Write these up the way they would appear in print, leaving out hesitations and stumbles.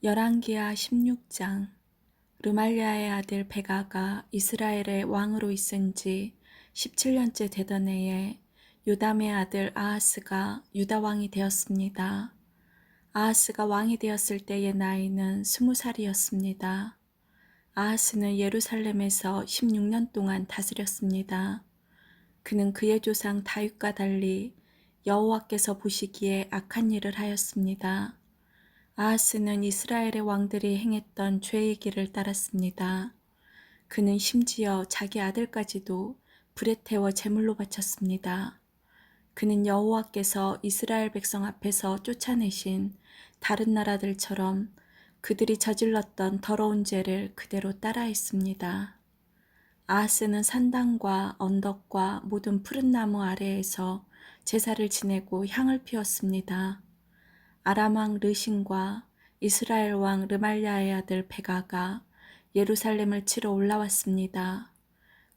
열왕기하 16장. 르말리아의 아들 베가가 이스라엘의 왕으로 있은 지 17년째 되던 해에 요담의 아들 아하스가 유다 왕이 되었습니다. 아하스가 왕이 되었을 때의 나이는 20살이었습니다. 아하스는 예루살렘에서 16년 동안 다스렸습니다. 그는 그의 조상 다윗과 달리 여호와께서 보시기에 악한 일을 하였습니다. 아하스는 이스라엘의 왕들이 행했던 죄의 길을 따랐습니다. 그는 심지어 자기 아들까지도 불에 태워 제물로 바쳤습니다. 그는 여호와께서 이스라엘 백성 앞에서 쫓아내신 다른 나라들처럼 그들이 저질렀던 더러운 죄를 그대로 따라했습니다. 아하스는 산당과 언덕과 모든 푸른 나무 아래에서 제사를 지내고 향을 피웠습니다. 아람 왕 르신과 이스라엘 왕 르말랴의 아들 베가가 예루살렘을 치러 올라왔습니다.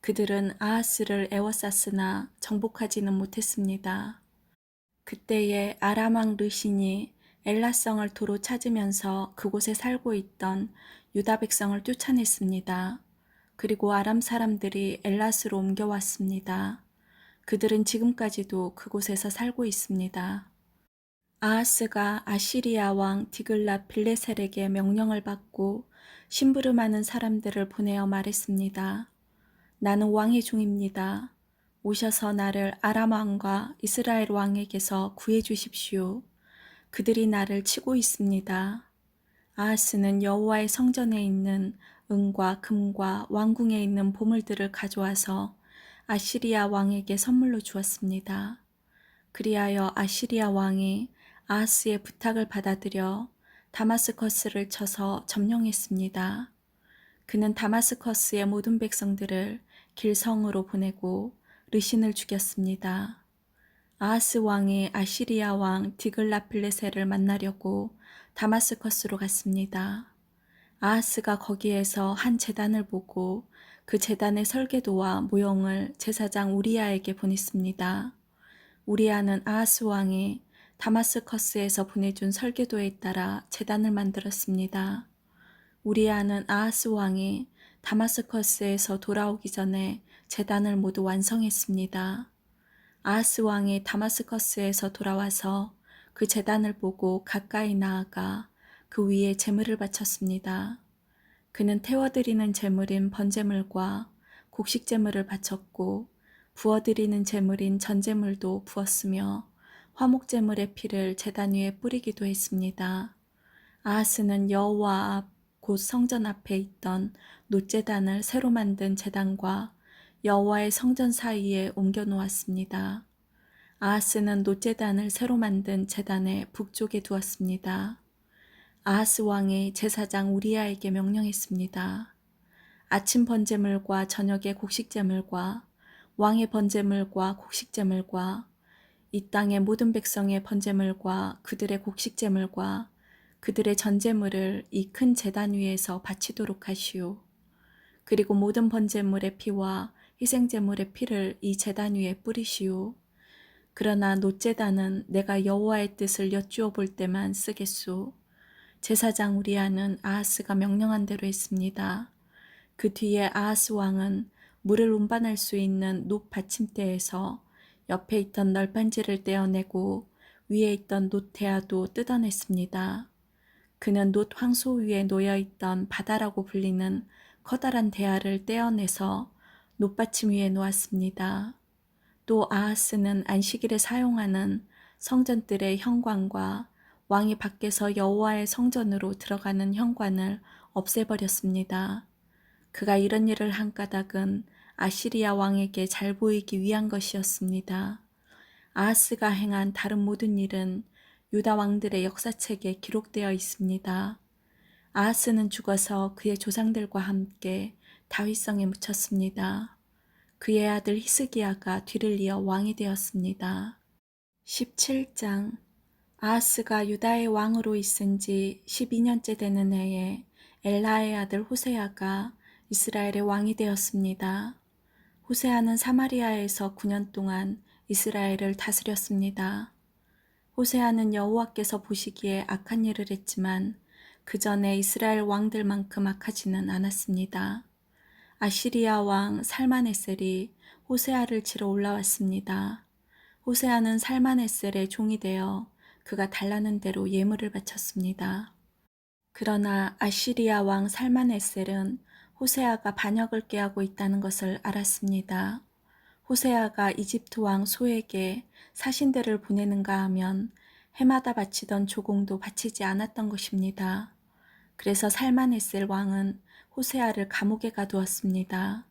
그들은 아하스를 에워쌌으나 정복하지는 못했습니다. 그때에 아람 왕 르신이 엘라성을 도로 찾으면서 그곳에 살고 있던 유다 백성을 쫓아냈습니다. 그리고 아람 사람들이 엘라스로 옮겨왔습니다. 그들은 지금까지도 그곳에서 살고 있습니다. 아하스가 아시리아 왕 디글랏 빌레셀에게 명령을 받고 심부름하는 사람들을 보내어 말했습니다. 나는 왕의 종입니다. 오셔서 나를 아람 왕과 이스라엘 왕에게서 구해 주십시오. 그들이 나를 치고 있습니다. 아하스는 여호와의 성전에 있는 은과 금과 왕궁에 있는 보물들을 가져와서 아시리아 왕에게 선물로 주었습니다. 그리하여 아시리아 왕이 아하스의 부탁을 받아들여 다마스커스를 쳐서 점령했습니다. 그는 다마스커스의 모든 백성들을 길성으로 보내고 르신을 죽였습니다. 아하스 왕이 아시리아 왕 디글라필레셀을 만나려고 다마스커스로 갔습니다. 아하스가 거기에서 한 제단을 보고 그 제단의 설계도와 모형을 제사장 우리아에게 보냈습니다. 우리아는 아하스 왕이 다마스커스에서 보내준 설계도에 따라 제단을 만들었습니다. 우리아는 아하스 왕이 다마스커스에서 돌아오기 전에 제단을 모두 완성했습니다. 아하스 왕이 다마스커스에서 돌아와서 그 제단을 보고 가까이 나아가 그 위에 제물을 바쳤습니다. 그는 태워드리는 제물인 번제물과 곡식제물을 바쳤고 부어드리는 제물인 전제물도 부었으며 화목제물의 피를 제단 위에 뿌리기도 했습니다. 아하스는 여호와 앞 곧 성전 앞에 있던 놋제단을 새로 만든 제단과 여호와의 성전 사이에 옮겨 놓았습니다. 아하스는 놋제단을 새로 만든 제단의 북쪽에 두었습니다. 아하스 왕이 제사장 우리아에게 명령했습니다. 아침 번제물과 저녁의 곡식제물과 왕의 번제물과 곡식제물과 이 땅의 모든 백성의 번제물과 그들의 곡식제물과 그들의 전제물을 이 큰 제단 위에서 바치도록 하시오. 그리고 모든 번제물의 피와 희생제물의 피를 이 제단 위에 뿌리시오. 그러나 놋제단은 내가 여호와의 뜻을 여쭈어 볼 때만 쓰겠소. 제사장 우리아는 아하스가 명령한 대로 했습니다. 그 뒤에 아하스 왕은 물을 운반할 수 있는 놋 받침대에서 옆에 있던 널판지를 떼어내고 위에 있던 놋 대야도 뜯어냈습니다. 그는 놋 황소 위에 놓여있던 바다라고 불리는 커다란 대야를 떼어내서 놋받침 위에 놓았습니다. 또 아하스는 안식일에 사용하는 성전들의 현관과 왕이 밖에서 여호와의 성전으로 들어가는 현관을 없애버렸습니다. 그가 이런 일을 한 까닭은 아시리아 왕에게 잘 보이기 위한 것이었습니다. 아하스가 행한 다른 모든 일은 유다 왕들의 역사책에 기록되어 있습니다. 아하스는 죽어서 그의 조상들과 함께 다윗성에 묻혔습니다. 그의 아들 히스기야가 뒤를 이어 왕이 되었습니다. 17장. 아하스가 유다의 왕으로 있은 지 12년째 되는 해에 엘라의 아들 호세아가 이스라엘의 왕이 되었습니다. 호세아는 사마리아에서 9년 동안 이스라엘을 다스렸습니다. 호세아는 여호와께서 보시기에 악한 일을 했지만 그 전에 이스라엘 왕들만큼 악하지는 않았습니다. 아시리아 왕 살마네셀이 호세아를 치러 올라왔습니다. 호세아는 살마네셀의 종이 되어 그가 달라는 대로 예물을 바쳤습니다. 그러나 아시리아 왕 살마네셀은 호세아가 반역을 꾀하고 있다는 것을 알았습니다. 호세아가 이집트 왕 소에게 사신들을 보내는가 하면 해마다 바치던 조공도 바치지 않았던 것입니다. 그래서 살마네셀 왕은 호세아를 감옥에 가두었습니다.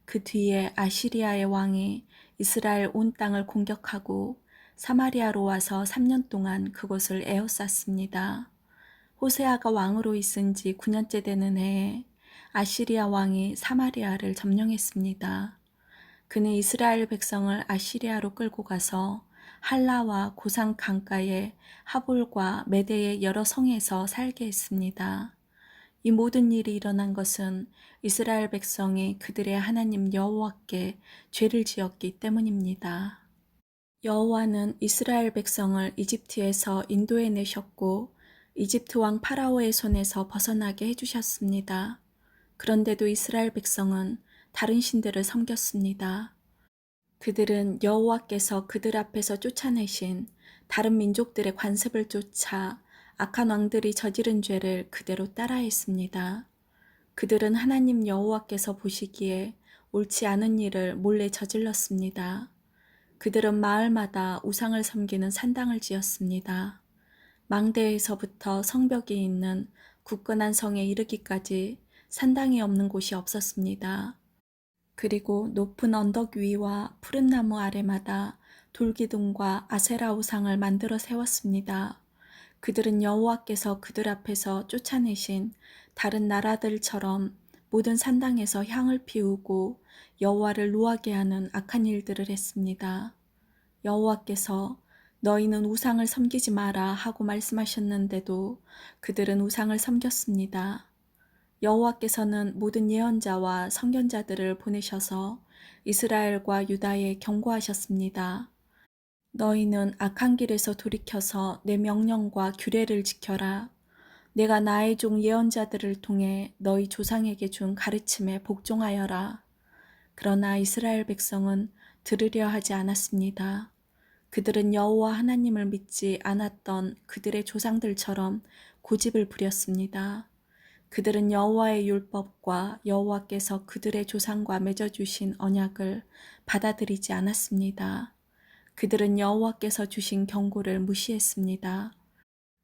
그 뒤에 아시리아의 왕이 이스라엘 온 땅을 공격하고 사마리아로 와서 3년 동안 그곳을 에워쌌습니다. 호세아가 왕으로 있은 지 9년째 되는 해에 아시리아 왕이 사마리아를 점령했습니다. 그는 이스라엘 백성을 아시리아로 끌고 가서 할라와 고산 강가의 하볼과 메대의 여러 성에서 살게 했습니다. 이 모든 일이 일어난 것은 이스라엘 백성이 그들의 하나님 여호와께 죄를 지었기 때문입니다. 여호와는 이스라엘 백성을 이집트에서 인도해 내셨고 이집트 왕 파라오의 손에서 벗어나게 해주셨습니다. 그런데도 이스라엘 백성은 다른 신들을 섬겼습니다. 그들은 여호와께서 그들 앞에서 쫓아내신 다른 민족들의 관습을 쫓아 악한 왕들이 저지른 죄를 그대로 따라했습니다. 그들은 하나님 여호와께서 보시기에 옳지 않은 일을 몰래 저질렀습니다. 그들은 마을마다 우상을 섬기는 산당을 지었습니다. 망대에서부터 성벽이 있는 굳건한 성에 이르기까지 산당이 없는 곳이 없었습니다. 그리고 높은 언덕 위와 푸른 나무 아래마다 돌기둥과 아세라 우상을 만들어 세웠습니다. 그들은 여호와께서 그들 앞에서 쫓아내신 다른 나라들처럼 모든 산당에서 향을 피우고 여호와를 노하게 하는 악한 일들을 했습니다. 여호와께서 너희는 우상을 섬기지 마라 하고 말씀하셨는데도 그들은 우상을 섬겼습니다. 여호와께서는 모든 예언자와 선견자들을 보내셔서 이스라엘과 유다에 경고하셨습니다. 너희는 악한 길에서 돌이켜서 내 명령과 규례를 지켜라. 내가 나의 종 예언자들을 통해 너희 조상에게 준 가르침에 복종하여라. 그러나 이스라엘 백성은 들으려 하지 않았습니다. 그들은 여호와 하나님을 믿지 않았던 그들의 조상들처럼 고집을 부렸습니다. 그들은 여호와의 율법과 여호와께서 그들의 조상과 맺어주신 언약을 받아들이지 않았습니다. 그들은 여호와께서 주신 경고를 무시했습니다.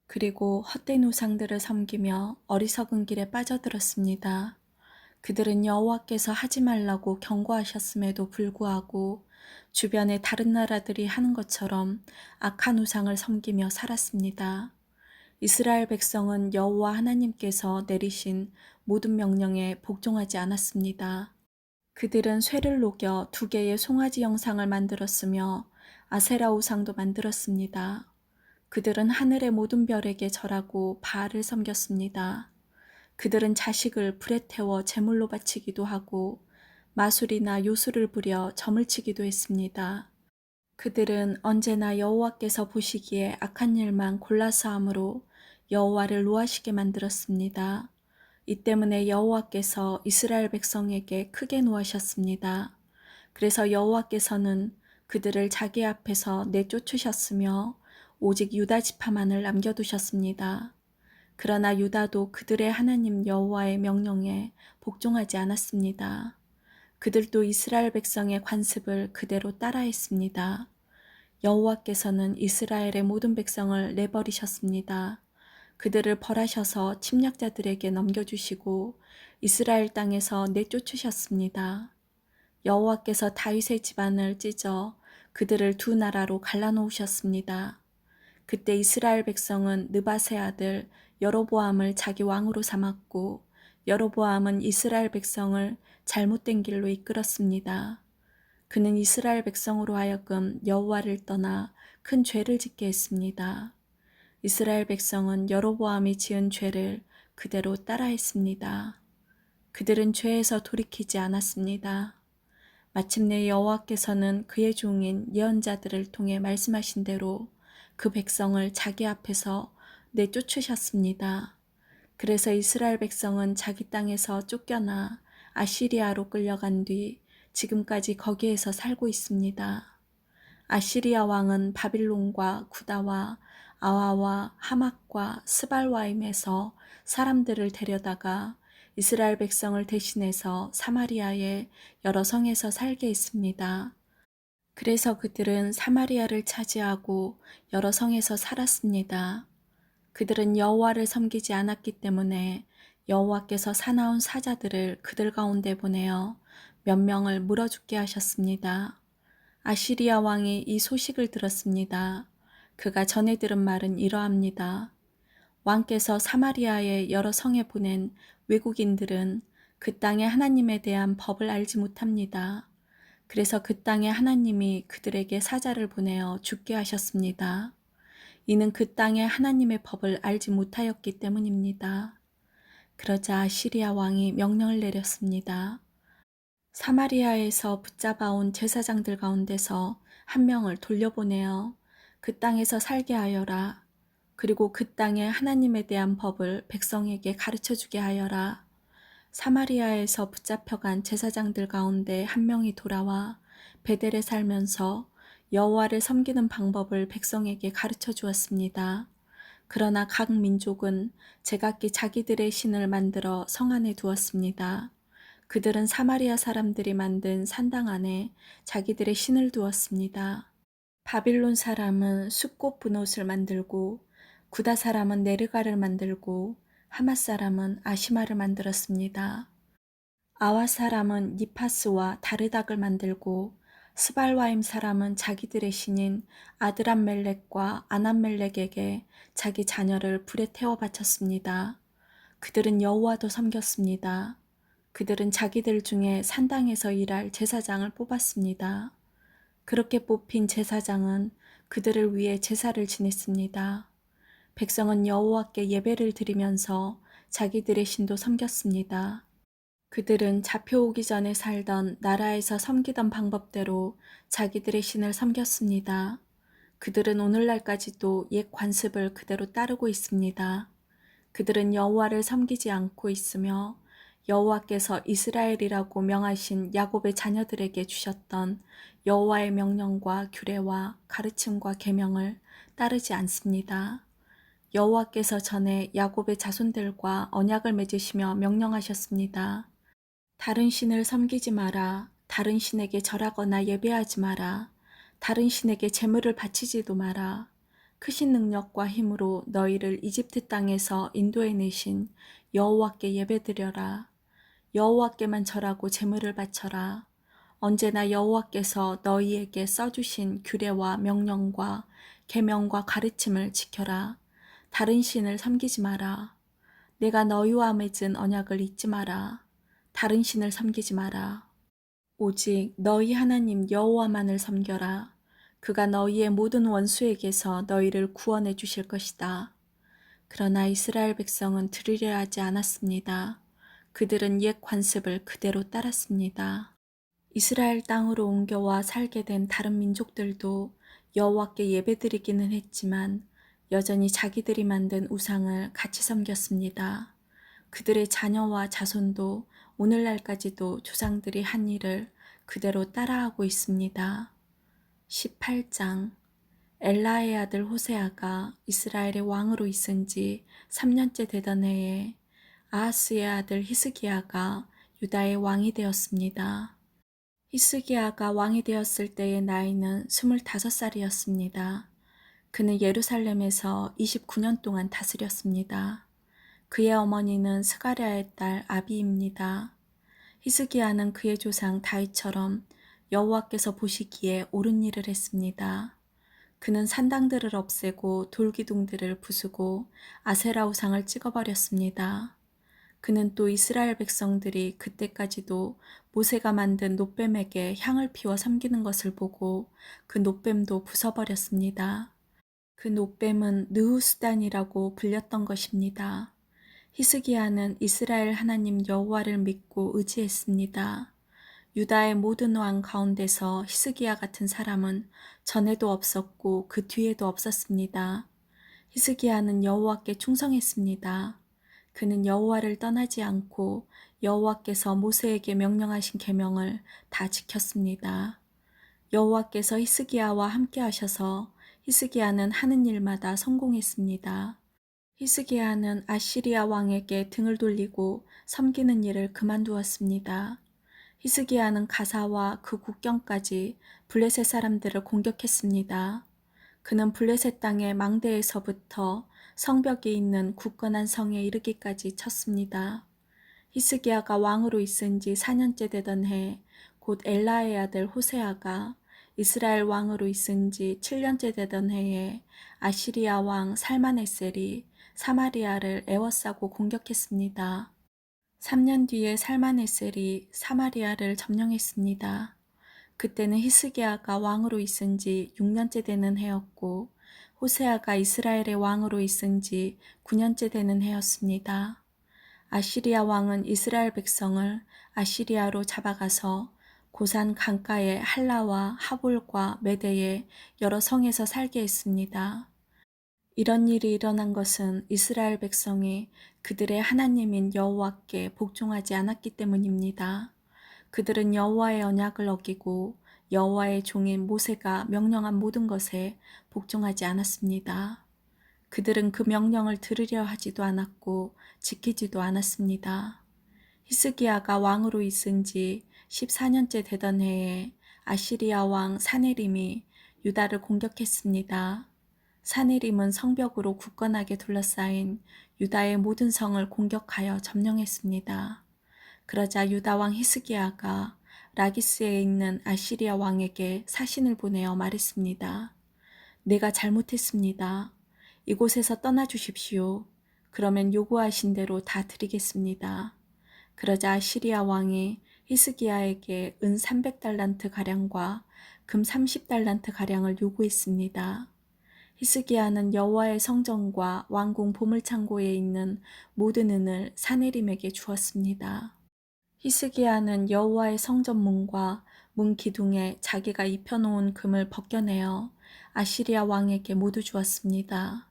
그리고 헛된 우상들을 섬기며 어리석은 길에 빠져들었습니다. 그들은 여호와께서 하지 말라고 경고하셨음에도 불구하고 주변의 다른 나라들이 하는 것처럼 악한 우상을 섬기며 살았습니다. 이스라엘 백성은 여호와 하나님께서 내리신 모든 명령에 복종하지 않았습니다. 그들은 쇠를 녹여 2개의 송아지 형상을 만들었으며 아세라 우상도 만들었습니다. 그들은 하늘의 모든 별에게 절하고 바알을 섬겼습니다. 그들은 자식을 불에 태워 제물로 바치기도 하고 마술이나 요술을 부려 점을 치기도 했습니다. 그들은 언제나 여호와께서 보시기에 악한 일만 골라서 함으로 여호와를 노하시게 만들었습니다. 이 때문에 여호와께서 이스라엘 백성에게 크게 노하셨습니다. 그래서 여호와께서는 그들을 자기 앞에서 내쫓으셨으며 오직 유다 지파만을 남겨두셨습니다. 그러나 유다도 그들의 하나님 여호와의 명령에 복종하지 않았습니다. 그들도 이스라엘 백성의 관습을 그대로 따라했습니다. 여호와께서는 이스라엘의 모든 백성을 내버리셨습니다. 그들을 벌하셔서 침략자들에게 넘겨주시고 이스라엘 땅에서 내쫓으셨습니다. 여호와께서 다윗의 집안을 찢어 그들을 2 나라로 갈라놓으셨습니다. 그때 이스라엘 백성은 느밧의 아들 여로보암을 자기 왕으로 삼았고 여로보암은 이스라엘 백성을 잘못된 길로 이끌었습니다. 그는 이스라엘 백성으로 하여금 여호와를 떠나 큰 죄를 짓게 했습니다. 이스라엘 백성은 여로보암이 지은 죄를 그대로 따라했습니다. 그들은 죄에서 돌이키지 않았습니다. 마침내 여호와께서는 그의 종인 예언자들을 통해 말씀하신 대로 그 백성을 자기 앞에서 내쫓으셨습니다. 그래서 이스라엘 백성은 자기 땅에서 쫓겨나 아시리아로 끌려간 뒤 지금까지 거기에서 살고 있습니다. 아시리아 왕은 바빌론과 구다와 아와와 하맛과 스발와임에서 사람들을 데려다가 이스라엘 백성을 대신해서 사마리아의 여러 성에서 살게 했습니다. 그래서 그들은 사마리아를 차지하고 여러 성에서 살았습니다. 그들은 여호와를 섬기지 않았기 때문에 여호와께서 사나운 사자들을 그들 가운데 보내어 몇 명을 물어 죽게 하셨습니다. 아시리아 왕이 이 소식을 들었습니다. 그가 전해 들은 말은 이러합니다. 왕께서 사마리아의 여러 성에 보낸 외국인들은 그 땅의 하나님에 대한 법을 알지 못합니다. 그래서 그 땅의 하나님이 그들에게 사자를 보내어 죽게 하셨습니다. 이는 그 땅의 하나님의 법을 알지 못하였기 때문입니다. 그러자 아시리아 왕이 명령을 내렸습니다. 사마리아에서 붙잡아온 제사장들 가운데서 한 명을 돌려보내어 그 땅에서 살게 하여라. 그리고 그 땅의 하나님에 대한 법을 백성에게 가르쳐주게 하여라. 사마리아에서 붙잡혀간 제사장들 가운데 한 명이 돌아와 베델에 살면서 여호와를 섬기는 방법을 백성에게 가르쳐 주었습니다. 그러나 각 민족은 제각기 자기들의 신을 만들어 성 안에 두었습니다. 그들은 사마리아 사람들이 만든 산당 안에 자기들의 신을 두었습니다. 바빌론 사람은 숫꽃 분옷을 만들고 구다 사람은 네르가를 만들고 하맛 사람은 아시마를 만들었습니다. 아와 사람은 니파스와 다르닥을 만들고 스발와임 사람은 자기들의 신인 아드람멜렉과 아남멜렉에게 자기 자녀를 불에 태워 바쳤습니다. 그들은 여호와도 섬겼습니다. 그들은 자기들 중에 산당에서 일할 제사장을 뽑았습니다. 그렇게 뽑힌 제사장은 그들을 위해 제사를 지냈습니다. 백성은 여호와께 예배를 드리면서 자기들의 신도 섬겼습니다. 그들은 잡혀오기 전에 살던 나라에서 섬기던 방법대로 자기들의 신을 섬겼습니다. 그들은 오늘날까지도 옛 관습을 그대로 따르고 있습니다. 그들은 여호와를 섬기지 않고 있으며 여호와께서 이스라엘이라고 명하신 야곱의 자녀들에게 주셨던 여호와의 명령과 규례와 가르침과 계명을 따르지 않습니다. 여호와께서 전에 야곱의 자손들과 언약을 맺으시며 명령하셨습니다. 다른 신을 섬기지 마라. 다른 신에게 절하거나 예배하지 마라. 다른 신에게 제물을 바치지도 마라. 크신 능력과 힘으로 너희를 이집트 땅에서 인도해내신 여호와께 예배드려라. 여호와께만 절하고 제물을 바쳐라. 언제나 여호와께서 너희에게 써주신 규례와 명령과 계명과 가르침을 지켜라. 다른 신을 섬기지 마라. 내가 너희와 맺은 언약을 잊지 마라. 다른 신을 섬기지 마라. 오직 너희 하나님 여호와만을 섬겨라. 그가 너희의 모든 원수에게서 너희를 구원해 주실 것이다. 그러나 이스라엘 백성은 들으려 하지 않았습니다. 그들은 옛 관습을 그대로 따랐습니다. 이스라엘 땅으로 옮겨와 살게 된 다른 민족들도 여호와께 예배드리기는 했지만 여전히 자기들이 만든 우상을 같이 섬겼습니다. 그들의 자녀와 자손도 오늘날까지도 조상들이 한 일을 그대로 따라하고 있습니다. 18장 엘라의 아들 호세아가 이스라엘의 왕으로 있은 지 3년째 되던 해에 아하스의 아들 히스기야가 유다의 왕이 되었습니다. 히스기야가 왕이 되었을 때의 나이는 25살이었습니다. 그는 예루살렘에서 29년 동안 다스렸습니다. 그의 어머니는 스가랴의 딸 아비입니다. 히스기야는 그의 조상 다윗처럼 여호와께서 보시기에 옳은 일을 했습니다. 그는 산당들을 없애고 돌기둥들을 부수고 아세라 우상을 찍어버렸습니다. 그는 또 이스라엘 백성들이 그때까지도 모세가 만든 놋뱀에게 향을 피워 섬기는 것을 보고 그 놋뱀도 부숴버렸습니다. 그 놋뱀은 느후수단이라고 불렸던 것입니다. 히스기야는 이스라엘 하나님 여호와를 믿고 의지했습니다. 유다의 모든 왕 가운데서 히스기야 같은 사람은 전에도 없었고 그 뒤에도 없었습니다. 히스기야는 여호와께 충성했습니다. 그는 여호와를 떠나지 않고 여호와께서 모세에게 명령하신 계명을 다 지켰습니다. 여호와께서 히스기야와 함께 하셔서 히스기야는 하는 일마다 성공했습니다. 히스기야는 아시리아 왕에게 등을 돌리고 섬기는 일을 그만두었습니다. 히스기야는 가사와 그 국경까지 블레셋 사람들을 공격했습니다. 그는 블레셋 땅의 망대에서부터 성벽이 있는 굳건한 성에 이르기까지 쳤습니다. 히스기야가 왕으로 있은 지 4년째 되던 해, 곧 엘라의 아들 호세아가 이스라엘 왕으로 있은 지 7년째 되던 해에 아시리아 왕 살마네셀이 사마리아를 에워싸고 공격했습니다. 3년 뒤에 살마네셀이 사마리아를 점령했습니다. 그때는 히스기야가 왕으로 있은 지 6년째 되는 해였고 호세아가 이스라엘의 왕으로 있은 지 9년째 되는 해였습니다. 아시리아 왕은 이스라엘 백성을 아시리아로 잡아가서 고산 강가의 할라와 하볼과 메대의 여러 성에서 살게 했습니다. 이런 일이 일어난 것은 이스라엘 백성이 그들의 하나님인 여호와께 복종하지 않았기 때문입니다. 그들은 여호와의 언약을 어기고 여호와의 종인 모세가 명령한 모든 것에 복종하지 않았습니다. 그들은 그 명령을 들으려 하지도 않았고 지키지도 않았습니다. 히스기야가 왕으로 있은 지 14년째 되던 해에 아시리아 왕 사네림이 유다를 공격했습니다. 사네림은 성벽으로 굳건하게 둘러싸인 유다의 모든 성을 공격하여 점령했습니다. 그러자 유다 왕 히스기야가 라기스에 있는 아시리아 왕에게 사신을 보내어 말했습니다. 내가 잘못했습니다. 이곳에서 떠나 주십시오. 그러면 요구하신 대로 다 드리겠습니다. 그러자 아시리아 왕이 히스기야에게 은 300달란트 가량과 금 30달란트 가량을 요구했습니다. 히스기야는 여호와의 성전과 왕궁 보물창고에 있는 모든 은을 사네림에게 주었습니다. 히스기야는 여호와의 성전 문과 문 기둥에 자기가 입혀놓은 금을 벗겨내어 아시리아 왕에게 모두 주었습니다.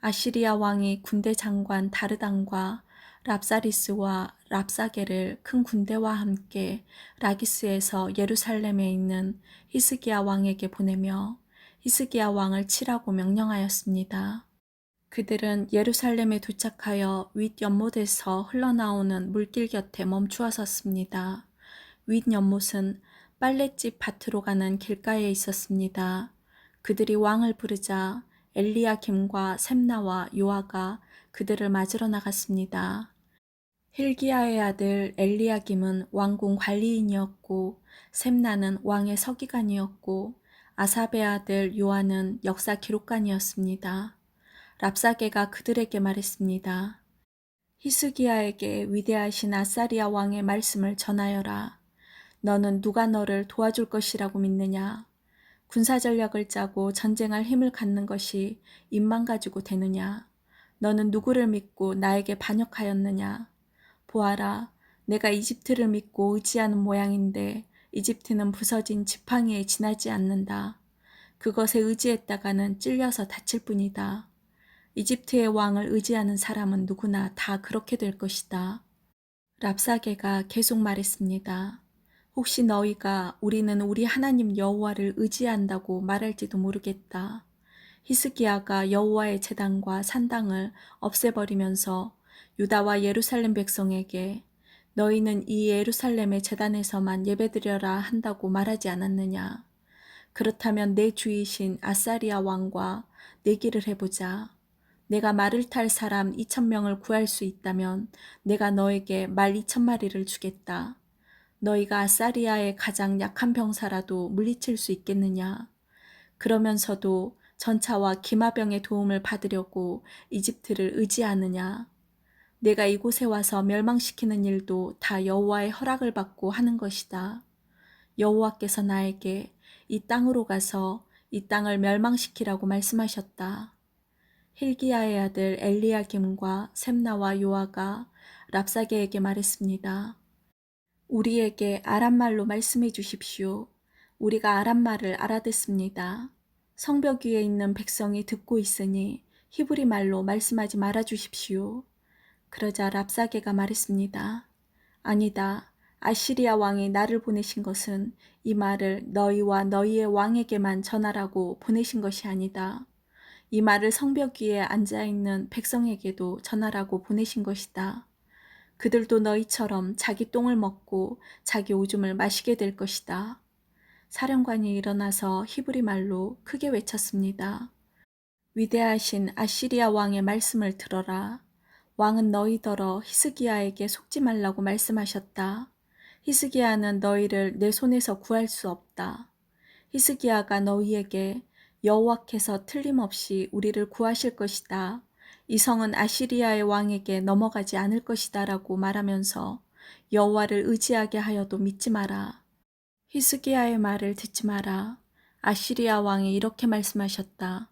아시리아 왕이 군대 장관 다르단과 랍사리스와 랍사게를 큰 군대와 함께 라기스에서 예루살렘에 있는 히스기야 왕에게 보내며 히스기야 왕을 치라고 명령하였습니다. 그들은 예루살렘에 도착하여 윗 연못에서 흘러나오는 물길 곁에 멈추어 섰습니다. 윗 연못은 빨랫집 밭으로 가는 길가에 있었습니다. 그들이 왕을 부르자 엘리야김과 셈나와 요아가 그들을 맞으러 나갔습니다. 힐기야의 아들 엘리야김은 왕궁 관리인이었고 셈나는 왕의 서기관이었고 아삽의 아들 요아는 역사 기록관이었습니다. 랍사게가 그들에게 말했습니다. 히스기야에게 위대하신 아사리아 왕의 말씀을 전하여라. 너는 누가 너를 도와줄 것이라고 믿느냐? 군사 전략을 짜고 전쟁할 힘을 갖는 것이 입만 가지고 되느냐? 너는 누구를 믿고 나에게 반역하였느냐? 보아라, 내가 이집트를 믿고 의지하는 모양인데 이집트는 부서진 지팡이에 지나지 않는다. 그것에 의지했다가는 찔려서 다칠 뿐이다. 이집트의 왕을 의지하는 사람은 누구나 다 그렇게 될 것이다. 랍사게가 계속 말했습니다. 혹시 너희가 우리는 우리 하나님 여호와를 의지한다고 말할지도 모르겠다. 히스기야가 여호와의 제단과 산당을 없애버리면서 유다와 예루살렘 백성에게 너희는 이 예루살렘의 제단에서만 예배드려라 한다고 말하지 않았느냐. 그렇다면 내 주이신 아사리아 왕과 내기를 해보자. 내가 말을 탈 사람 2,000명을 구할 수 있다면 내가 너에게 말 2,000마리를 주겠다. 너희가 아사리아의 가장 약한 병사라도 물리칠 수 있겠느냐. 그러면서도 전차와 기마병의 도움을 받으려고 이집트를 의지하느냐. 내가 이곳에 와서 멸망시키는 일도 다 여호와의 허락을 받고 하는 것이다. 여호와께서 나에게 이 땅으로 가서 이 땅을 멸망시키라고 말씀하셨다. 힐기야의 아들 엘리야김과 셈나와 요아가 랍사게에게 말했습니다. 우리에게 아람말로 말씀해 주십시오. 우리가 아람말을 알아듣습니다. 성벽 위에 있는 백성이 듣고 있으니 히브리 말로 말씀하지 말아 주십시오. 그러자 랍사게가 말했습니다. 아니다. 아시리아 왕이 나를 보내신 것은 이 말을 너희와 너희의 왕에게만 전하라고 보내신 것이 아니다. 이 말을 성벽 위에 앉아있는 백성에게도 전하라고 보내신 것이다. 그들도 너희처럼 자기 똥을 먹고 자기 오줌을 마시게 될 것이다. 사령관이 일어나서 히브리 말로 크게 외쳤습니다. 위대하신 아시리아 왕의 말씀을 들어라. 왕은 너희더러 히스기야에게 속지 말라고 말씀하셨다. 히스기야는 너희를 내 손에서 구할 수 없다. 히스기야가 너희에게 여호와께서 틀림없이 우리를 구하실 것이다. 이 성은 아시리아의 왕에게 넘어가지 않을 것이다 라고 말하면서 여호와를 의지하게 하여도 믿지 마라. 히스기야의 말을 듣지 마라. 아시리아 왕이 이렇게 말씀하셨다.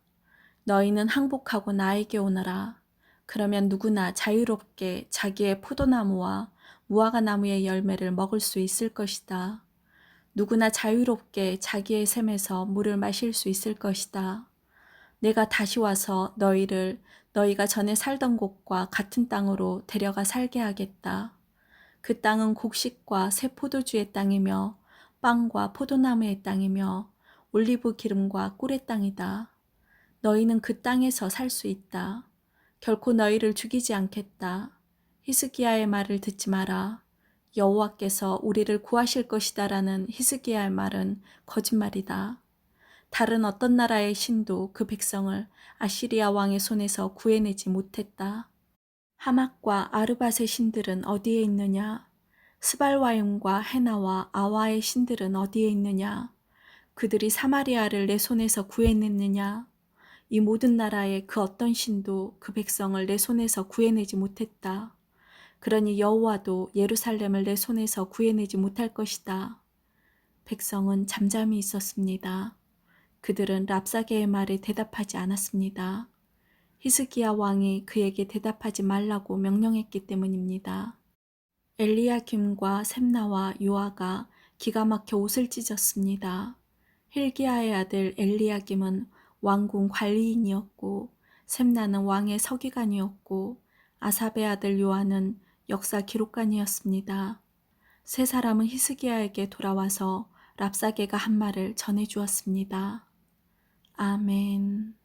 너희는 항복하고 나에게 오너라. 그러면 누구나 자유롭게 자기의 포도나무와 무화과나무의 열매를 먹을 수 있을 것이다. 누구나 자유롭게 자기의 샘에서 물을 마실 수 있을 것이다. 내가 다시 와서 너희를 너희가 전에 살던 곳과 같은 땅으로 데려가 살게 하겠다. 그 땅은 곡식과 새 포도주의 땅이며 빵과 포도나무의 땅이며 올리브 기름과 꿀의 땅이다. 너희는 그 땅에서 살 수 있다. 결코 너희를 죽이지 않겠다. 히스기야의 말을 듣지 마라. 여호와께서 우리를 구하실 것이다라는 히스기야의 말은 거짓말이다. 다른 어떤 나라의 신도 그 백성을 아시리아 왕의 손에서 구해내지 못했다. 하맛과 아르밧의 신들은 어디에 있느냐? 스발와임과 헤나와 아와의 신들은 어디에 있느냐? 그들이 사마리아를 내 손에서 구해냈느냐? 이 모든 나라의 그 어떤 신도 그 백성을 내 손에서 구해내지 못했다. 그러니 여호와도 예루살렘을 내 손에서 구해내지 못할 것이다. 백성은 잠잠히 있었습니다. 그들은 랍사게의 말에 대답하지 않았습니다. 히스기야 왕이 그에게 대답하지 말라고 명령했기 때문입니다. 엘리야김과 셈나와 요아가 기가 막혀 옷을 찢었습니다. 힐기야의 아들 엘리야김은 왕궁 관리인이었고 셈나는 왕의 서기관이었고 아삽의 아들 요아는 역사 기록관이었습니다. 세 사람은 히스기야에게 돌아와서 랍사게가 한 말을 전해주었습니다. 아멘.